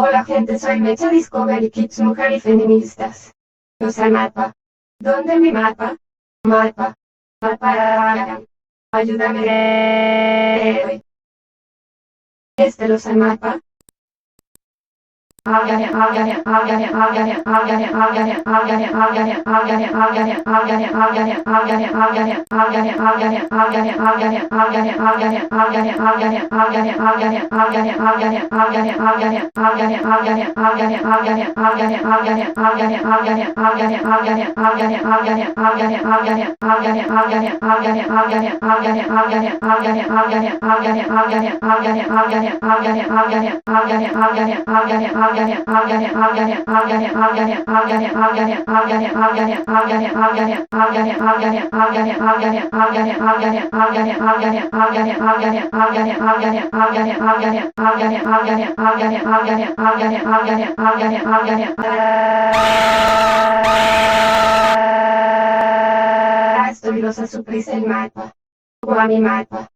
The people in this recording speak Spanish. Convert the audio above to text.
Hola gente, soy Mecha Discovery Kids, mujer y feministas. Los al mapa. ¿Dónde mi mapa? Mapa. Mapa. Ayúdame. Los al mapa. Estoy los a su prisa el mapa. O a mi mapa.